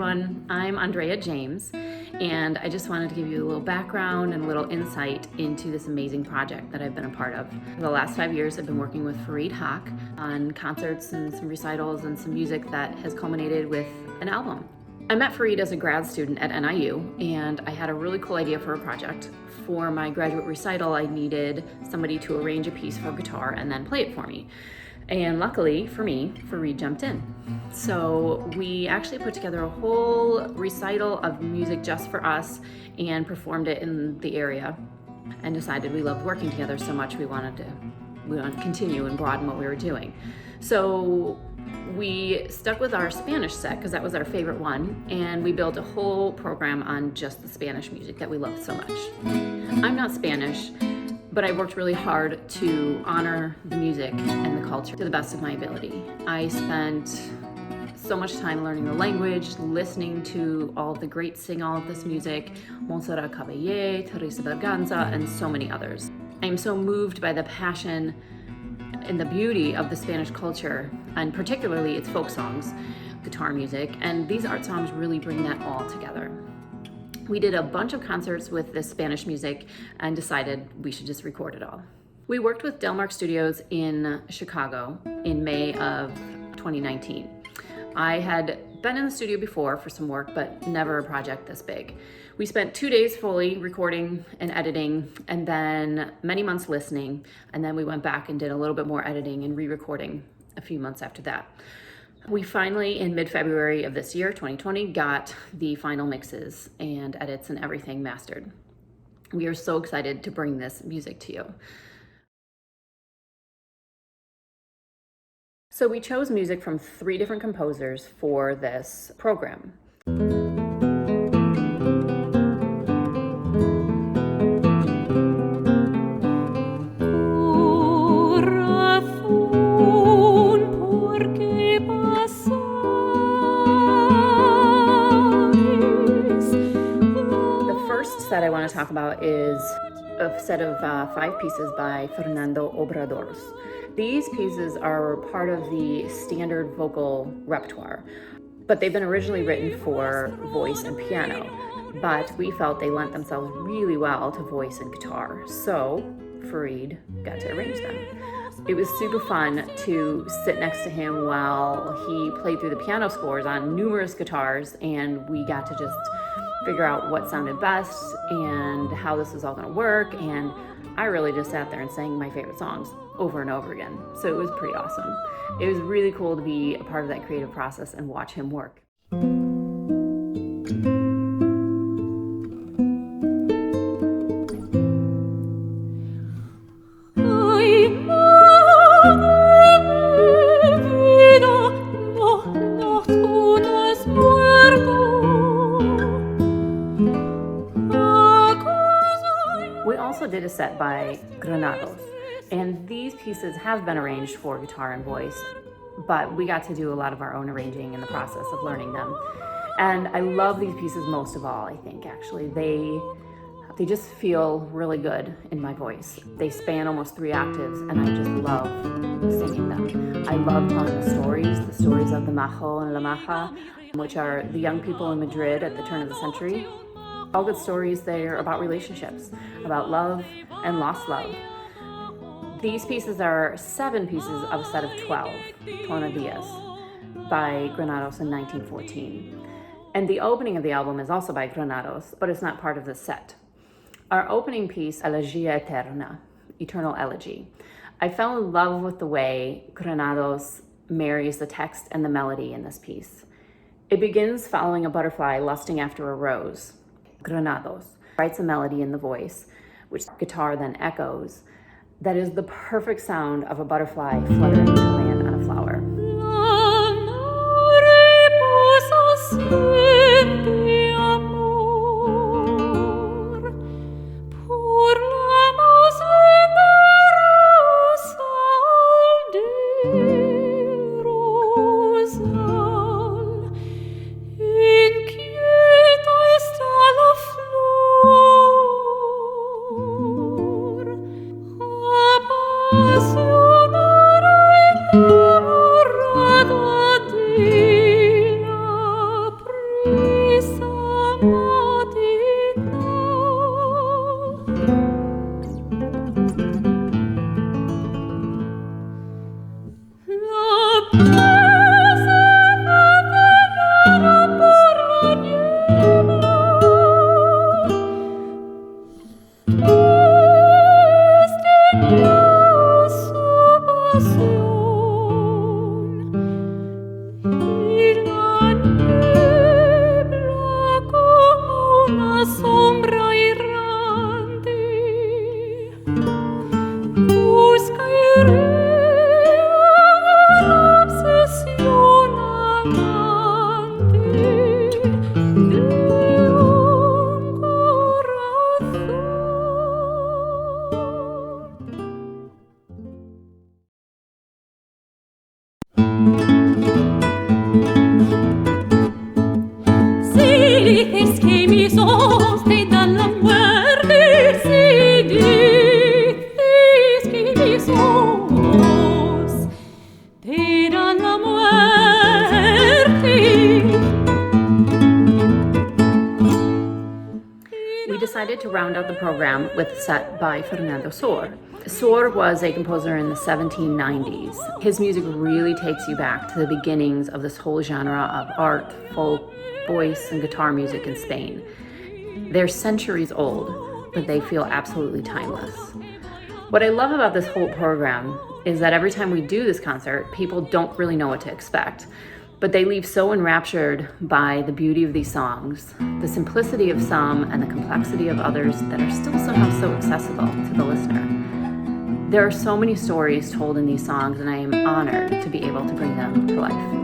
everyone, I'm Andrea James, and I just wanted to give you a little background and a little insight into this amazing project that I've been a part of. For the last 5 years, I've been working with Fareed Haque on concerts and some recitals and some music that has culminated with an album. I met Fareed as a grad student at NIU, and I had a really cool idea for a project. For my graduate recital, I needed somebody to arrange a piece for guitar and then play it for me. And luckily for me, Fareed jumped in. So we actually put together a whole recital of music just for us and performed it in the area, and decided we loved working together so much we wanted to continue and broaden what we were doing. So we stuck with our Spanish set because that was our favorite one, and we built a whole program on just the Spanish music that we loved so much. I'm not Spanish, but I worked really hard to honor the music and the culture to the best of my ability. I spent so much time learning the language, listening to all of the greats sing all of this music, Montserrat Caballé, Teresa Berganza, and so many others. I am so moved by the passion and the beauty of the Spanish culture, and particularly its folk songs, guitar music, and these art songs really bring that all together. We did a bunch of concerts with this Spanish music and decided we should just record it all. We worked with Delmark Studios in Chicago in May of 2019. I had been in the studio before for some work, but never a project this big. We spent 2 days fully recording and editing, and then many months listening, and then we went back and did a little bit more editing and re-recording a few months after that. We finally, in mid-February of this year, 2020, got the final mixes and edits and everything mastered. We are so excited to bring this music to you. So we chose music from 3 different composers for this program. That I want to talk about is a set of 5 pieces by Fernando Obradors. These pieces are part of the standard vocal repertoire, but they've been originally written for voice and piano, but we felt they lent themselves really well to voice and guitar, so Fareed got to arrange them. It was super fun to sit next to him while he played through the piano scores on numerous guitars, and we got to just figure out what sounded best and how this was all going to work, and I really just sat there and sang my favorite songs over and over again. So it was pretty awesome. It was really cool to be a part of that creative process and watch him work. We also did a set by Granados, and these pieces have been arranged for guitar and voice, but we got to do a lot of our own arranging in the process of learning them. And I love these pieces most of all, I think, actually. They just feel really good in my voice. They span almost 3 octaves, and I just love singing them. I love telling the stories of the Majo and La Maja, which are the young people in Madrid at the turn of the century. All good stories there about relationships, about love and lost love. These pieces are 7 pieces of a set of 12, Tonadillas, by Granados in 1914. And the opening of the album is also by Granados, but it's not part of the set. Our opening piece, Elegia Eterna, Eternal Elegy. I fell in love with the way Granados marries the text and the melody in this piece. It begins following a butterfly lusting after a rose. Granados writes a melody in the voice, which guitar then echoes, that is the perfect sound of a butterfly fluttering to land on a flower. Si dices que mis ojos te dan la muerte, si dices que mis ojos te dan la muerte. We decided to round out the program with a set by Fernando Sor. Sor was a composer in the 1790s. His music really takes you back to the beginnings of this whole genre of art, folk, voice, and guitar music in Spain. They're centuries old, but they feel absolutely timeless. What I love about this whole program is that every time we do this concert, people don't really know what to expect, but they leave so enraptured by the beauty of these songs, the simplicity of some, and the complexity of others that are still somehow so accessible to the listener. There are so many stories told in these songs, and I am honored to be able to bring them to life.